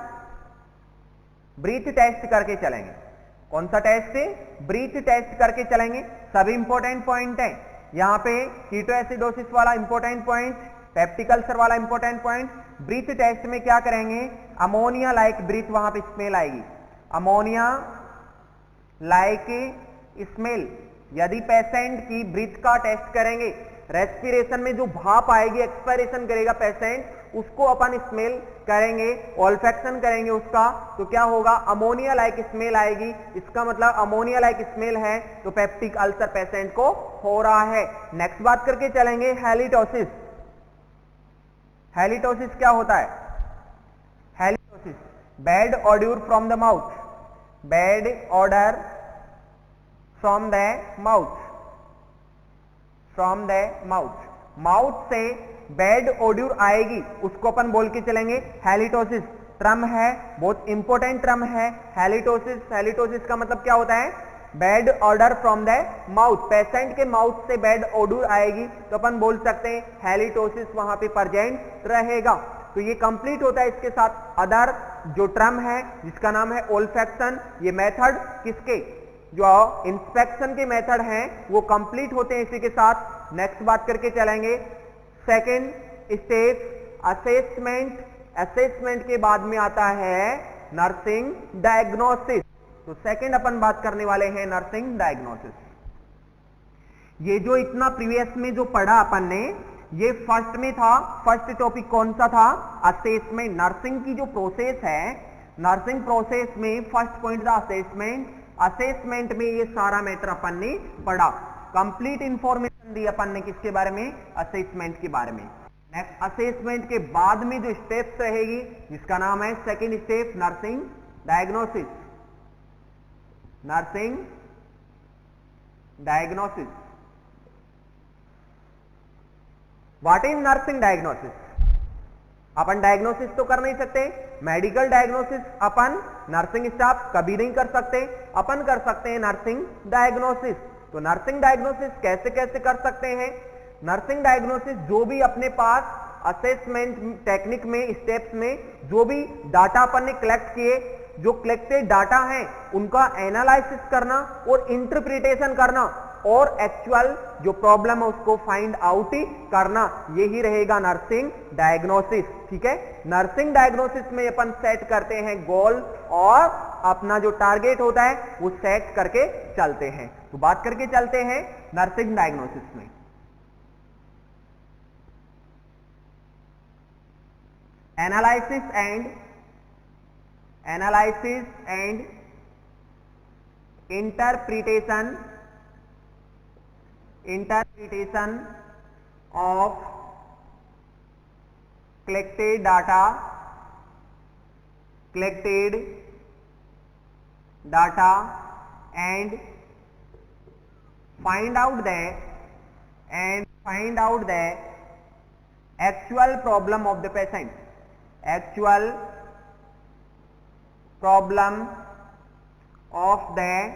ब्रीथ टेस्ट करके चलेंगे। कौन सा टेस्ट? ब्रीथ टेस्ट करके चलेंगे। सभी इंपॉर्टेंट पॉइंट है यहां पे, कीटो एसिडोसिस वाला इंपॉर्टेंट पॉइंट, पेप्टिक अल्सर वाला इंपॉर्टेंट पॉइंट। ब्रीथ टेस्ट में क्या करेंगे? अमोनिया लाइक ब्रीथ, वहां पे स्मेल आएगी, अमोनिया लाइक स्मेल। यदि पेशेंट की ब्रीथ का टेस्ट करेंगे, रेस्पिरेशन में जो भाप आएगी, एक्सपायरेशन करेगा पेशेंट, उसको अपन स्मेल करेंगे, ऑल्फैक्शन करेंगे उसका, तो क्या होगा? अमोनिया लाइक स्मेल आएगी। इसका मतलब अमोनिया लाइक स्मेल है तो पेप्टिक अल्सर पेशेंट को हो रहा है। नेक्स्ट बात करके चलेंगे हैलिटोसिस। हैलिटोसिस क्या होता है? Halitosis, bad odour from the mouth, bad odour from the mouth, from the mouth, mouth से बैड ऑड्यूर आएगी, उसको अपन बोल के चलेंगे हैलिटोसिस। टर्म है, बहुत इंपॉर्टेंट टर्म है हैलिटोसिस। हैलिटोसिस का मतलब क्या होता है? Bad odour from the mouth, patient के माउथ से बैड ऑड्यूर आएगी तो अपन बोल सकते हैं हैलिटोसिस वहां पे प्रेजेंट रहेगा। तो ये कंप्लीट होता है इसके साथ अदर जो टर्म है जिसका नाम है ओल्फैक्शन। ये मेथड किसके? जो इंस्पेक्शन के मेथड हैं वो कंप्लीट होते हैं इसी के साथ। नेक्स्ट बात करके चलेंगे सेकेंड स्टेज असेसमेंट। असेसमेंट के बाद में आता है नर्सिंग डायग्नोसिस। तो सेकेंड अपन बात करने वाले हैं नर्सिंग डायग्नोसिस। ये जो इतना प्रीवियस में जो पढ़ा अपन ने, ये फर्स्ट में था। फर्स्ट टॉपिक कौन सा था? असेसमेंट। नर्सिंग की जो प्रोसेस है, नर्सिंग प्रोसेस में फर्स्ट पॉइंट था असेसमेंट। असेसमेंट में ये सारा मैटर अपन ने पढ़ा, कंप्लीट इंफॉर्मेशन दी अपन ने किसके बारे में? असेसमेंट के बारे में। नेक्स्ट असेसमेंट के बाद में जो स्टेप्स रहेगी जिसका नाम है second step nursing diagnosis. Nursing diagnosis. What is nursing diagnosis? Upon diagnosis तो कर नहीं सकते, मेडिकल डायग्नोसिस अपन नर्सिंग स्टाफ कभी नहीं कर सकते, अपन कर सकते हैं नर्सिंग डायग्नोसिस। तो नर्सिंग डायग्नोसिस कैसे कैसे कर सकते हैं? नर्सिंग डायग्नोसिस जो भी अपने पास असेसमेंट टेक्निक में स्टेप्स में जो भी डाटा अपन ने कलेक्ट किए, जो कलेक्टेड डाटा हैं उनका एनालिसिस करना और इंटरप्रिटेशन करना और एक्चुअल जो प्रॉब्लम है उसको फाइंड आउट करना, यही रहेगा नर्सिंग डायग्नोसिस। ठीक है, नर्सिंग डायग्नोसिस में अपन सेट करते हैं गोल और अपना जो टारगेट होता है वो सेट करके चलते हैं। तो बात करके चलते हैं नर्सिंग डायग्नोसिस में। Analysis and interpretation of collected data and find out the actual problem of the patient, actual problem of the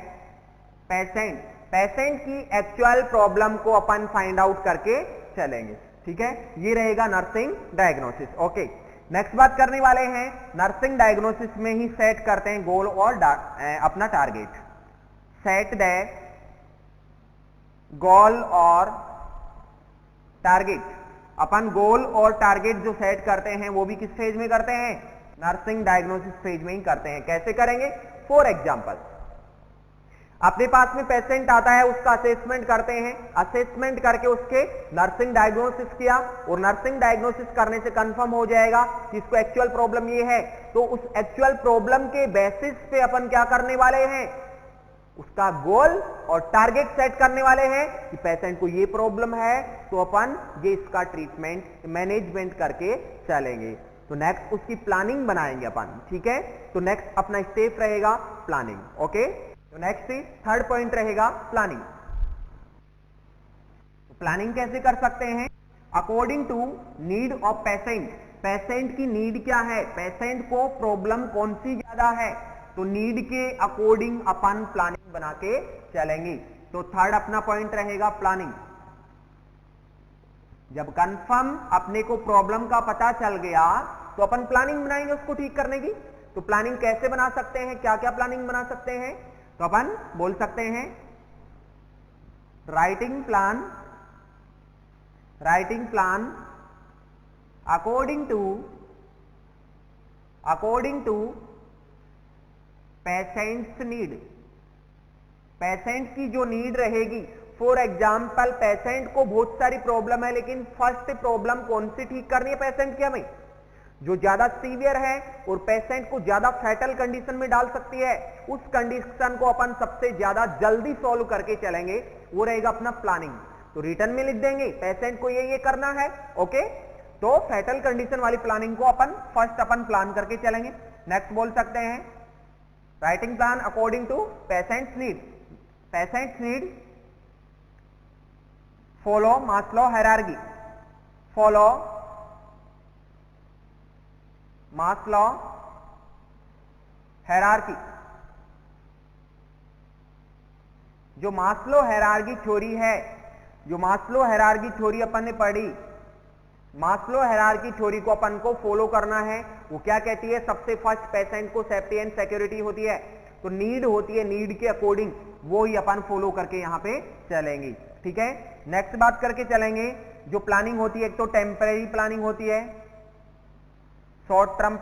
patient। Patient की एक्चुअल प्रॉब्लम को अपन फाइंड आउट करके चलेंगे। ठीक है, ये रहेगा नर्सिंग डायग्नोसिस। ओके, नेक्स्ट बात करने वाले हैं नर्सिंग डायग्नोसिस में ही सेट करते हैं गोल और अपना टारगेट। सेट द गोल और टारगेट। अपन गोल और टारगेट जो सेट करते हैं वो भी किस फेज में करते हैं? नर्सिंग डायग्नोसिस फेज में ही करते हैं। कैसे करेंगे? फॉर एग्जांपल, अपने पास में पेशेंट आता है, उसका असेसमेंट करते हैं, असेसमेंट करके उसके नर्सिंग डायग्नोसिस किया और नर्सिंग डायग्नोसिस करने से कंफर्म हो जाएगा कि इसको एक्चुअल प्रॉब्लम ये है। तो उस एक्चुअल प्रॉब्लम के बेसिस पे अपन क्या करने वाले हैं? उसका गोल और टारगेट सेट करने वाले हैं कि पेशेंट को ये प्रॉब्लम है तो अपन ये इसका ट्रीटमेंट मैनेजमेंट करके चलेंगे। तो नेक्स्ट उसकी प्लानिंग बनाएंगे अपन। ठीक है, तो नेक्स्ट अपना स्टेप रहेगा प्लानिंग। ओके, तो नेक्स्ट थर्ड पॉइंट रहेगा प्लानिंग। तो प्लानिंग कैसे कर सकते हैं? According to need of patient. Patient की नीड क्या है, पेशेंट को प्रॉब्लम कौन सी ज्यादा है, तो नीड के अकॉर्डिंग अपन प्लानिंग बना के चलेंगे। तो थर्ड अपना पॉइंट रहेगा प्लानिंग। जब कंफर्म अपने को प्रॉब्लम का पता चल गया तो अपन प्लानिंग बनाएंगे उसको ठीक करने की। तो प्लानिंग कैसे बना सकते हैं, क्या क्या प्लानिंग बना सकते हैं? तो अपन बोल सकते हैं writing plan according to patient's need. Patient की जो नीड रहेगी, फॉर एग्जाम्पल पेशेंट को बहुत सारी प्रॉब्लम है लेकिन फर्स्ट प्रॉब्लम कौन सी ठीक करनी है पेशेंट की? हमें जो ज्यादा सीवियर है और पेशेंट को ज्यादा फैटल कंडीशन में डाल सकती है, उस कंडीशन को अपन सबसे ज्यादा जल्दी सॉल्व करके चलेंगे, वो रहेगा अपना प्लानिंग। तो रिटर्न में लिख देंगे पेशेंट को ये करना है। ओके, तो फैटल कंडीशन वाली प्लानिंग को अपन फर्स्ट अपन प्लान करके चलेंगे। नेक्स्ट बोल सकते हैं writing plan according to patient's need. Patient's need follow Maslow hierarchy. Follow Maslow hierarchy. जो मास्लो हायरार्की थ्योरी है, जो मास्लो हायरार्की थ्योरी अपन ने पढ़ी, मास्लो हायरार्की थ्योरी को अपन को फॉलो करना है। वो क्या कहती है? सबसे फर्स्ट पेशेंट को सेफ्टी एंड सिक्योरिटी होती है, तो नीड होती है, नीड के अकॉर्डिंग वो ही अपन फॉलो करके यहां पे चलेंगे। ठीक है, नेक्स्ट बात करके चलेंगे जो प्लानिंग होती है, एक तो टेम्परेरी प्लानिंग होती है, शॉर्ट टर्म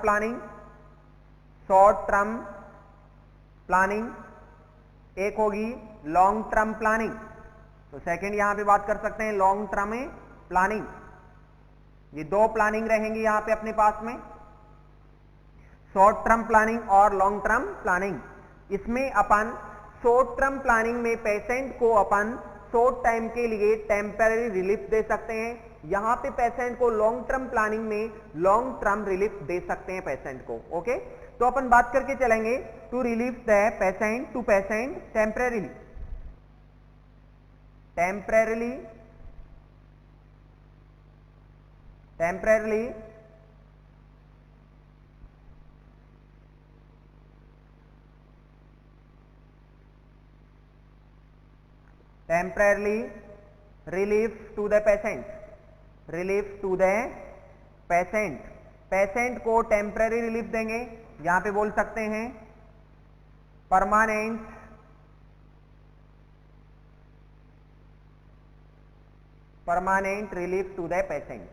प्लानिंग, एक होगी लॉन्ग टर्म प्लानिंग। तो सेकंड यहां पे बात कर सकते हैं लॉन्ग टर्म प्लानिंग। ये दो प्लानिंग रहेंगी यहां पे अपने पास में, शॉर्ट टर्म प्लानिंग और लॉन्ग टर्म प्लानिंग। इसमें अपन शॉर्ट टर्म प्लानिंग में पेशेंट को अपन शॉर्ट टाइम के लिए टेम्पररी रिलीफ दे सकते हैं, यहां पे पेशेंट को लॉन्ग टर्म प्लानिंग में लॉन्ग टर्म रिलीफ दे सकते हैं पेशेंट को। ओके, तो अपन बात करके चलेंगे to relieve the patient to patient temporarily relief to the patient, patient को टेम्पररी रिलीफ देंगे, यहां पे बोल सकते हैं permanent relief to the patient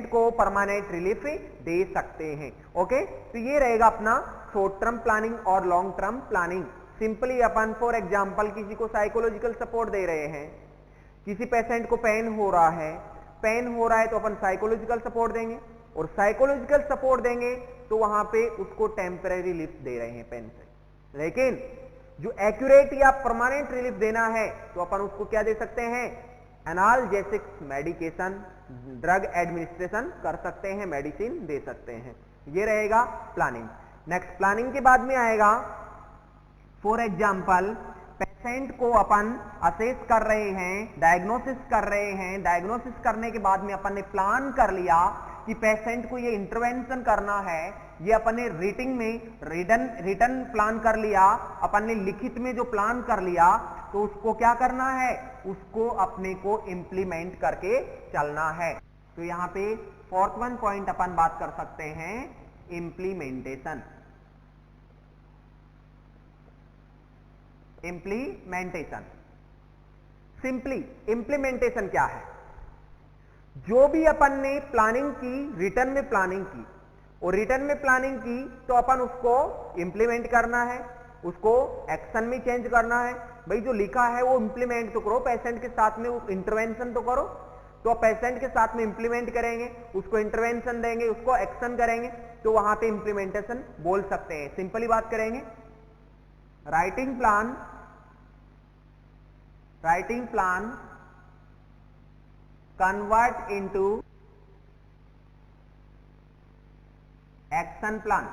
को परमानेंट रिलीफ दे सकते हैं। ओके, तो ये रहेगा अपना शॉर्ट टर्म प्लानिंग और long term planning. Simply upon for example किसी को साइकोलॉजिकल सपोर्ट दे रहे हैं, किसी पेशेंट को पेन हो रहा है तो अपन साइकोलॉजिकल सपोर्ट देंगे, और साइकोलॉजिकल सपोर्ट देंगे तो वहां पे उसको टेम्पररी रिलीफ दे रहे हैं पेन से। लेकिन जो एक्यूरेट या परमानेंट रिलीफ देना है तो अपन उसको क्या दे सकते हैं, एनाल्जेसिक्स मेडिकेशन, ड्रग एडमिनिस्ट्रेशन कर सकते हैं, मेडिसिन दे सकते हैं। ये रहेगा प्लानिंग। नेक्स्ट प्लानिंग के बाद में आएगा फॉर एग्जांपल पेशेंट को अपन असेस कर रहे हैं, डायग्नोसिस कर रहे हैं, डायग्नोसिस करने के बाद में अपन ने प्लान कर लिया कि पेशेंट को ये इंटरवेंशन करना है, ये अपन ने रिटन प्लान कर लिया, अपन ने लिखित में जो प्लान कर लिया, तो उसको क्या करना है, उसको अपने को इंप्लीमेंट करके चलना है। तो यहां पे फोर्थ वन पॉइंट अपन बात कर सकते हैं इंप्लीमेंटेशन। सिंपली इंप्लीमेंटेशन क्या है, जो भी अपन ने प्लानिंग की, रिटर्न में प्लानिंग की, और रिटर्न में प्लानिंग की तो अपन उसको इंप्लीमेंट करना है, उसको एक्शन में चेंज करना है। भाई जो लिखा है वो इंप्लीमेंट तो करो, पेशेंट के साथ में इंटरवेंशन तो करो। तो पेशेंट के साथ में इंप्लीमेंट करेंगे, उसको इंटरवेंशन देंगे, उसको एक्शन करेंगे, तो वहां पे इंप्लीमेंटेशन बोल सकते हैं। सिंपली बात करेंगे, writing plan convert into action plan.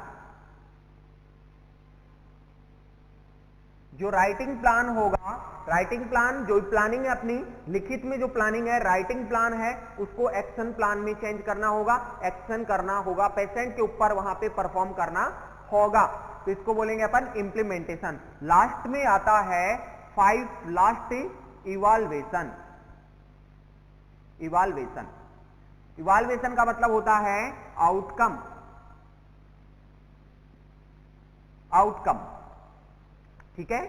जो राइटिंग प्लान होगा, राइटिंग प्लान जो प्लानिंग है अपनी लिखित में, जो प्लानिंग है राइटिंग प्लान है, उसको एक्शन प्लान में चेंज करना होगा, एक्शन करना होगा, पेशेंट के ऊपर वहां पे परफॉर्म करना होगा। तो इसको बोलेंगे अपन इंप्लीमेंटेशन। लास्ट में आता है 5 लास्ट इवाल्वेशन। इवाल्वेशन का मतलब होता है आउटकम। ठीक है,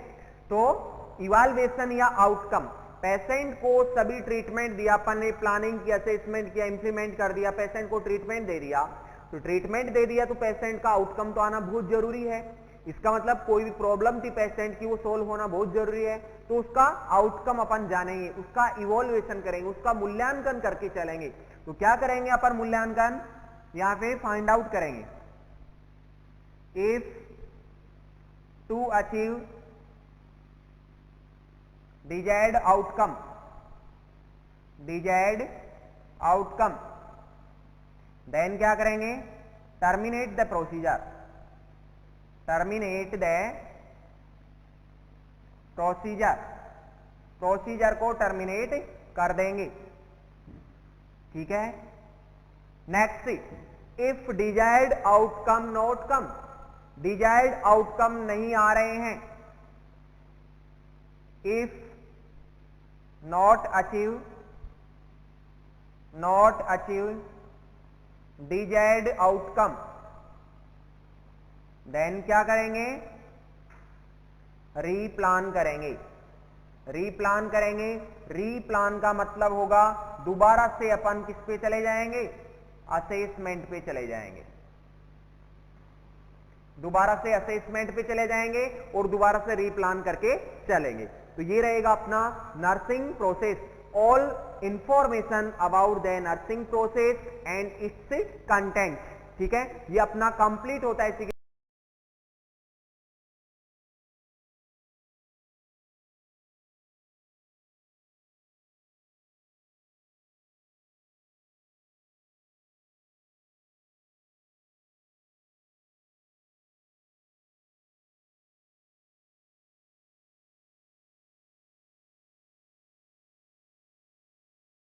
तो इवाल्वेशन या आउटकम, पेशेंट को सभी ट्रीटमेंट दिया, अपन ने प्लानिंग की, असेसमेंट किया, इंप्लीमेंट कर दिया, पेशेंट को ट्रीटमेंट दे दिया, तो ट्रीटमेंट दे दिया तो पेशेंट का आउटकम तो आना बहुत जरूरी है। इसका मतलब कोई भी प्रॉब्लम थी पेशेंट की, वो सोल्व होना बहुत जरूरी है, तो उसका आउटकम अपन जानेंगे, उसका इवोल्यूशन करेंगे, उसका मूल्यांकन करके चलेंगे। तो क्या करेंगे अपन मूल्यांकन, यहां पे फाइंड आउट करेंगे, if to achieve desired outcome, then क्या करेंगे, टर्मिनेट द प्रोसीजर को टर्मिनेट कर देंगे। ठीक है, next, if desired outcome not come, desired outcome नहीं आ रहे हैं, if not achieve desired outcome, then क्या करेंगे, रीप्लान करेंगे। रीप्लान का मतलब होगा दोबारा से अपन किस पे चले जाएंगे, असेसमेंट पे चले जाएंगे, दोबारा से असेसमेंट पे चले जाएंगे और दोबारा से रीप्लान करके चलेंगे। तो ये रहेगा अपना nursing process, all information about the nursing process and it's content. ठीक है, ये अपना कंप्लीट होता है। इसी के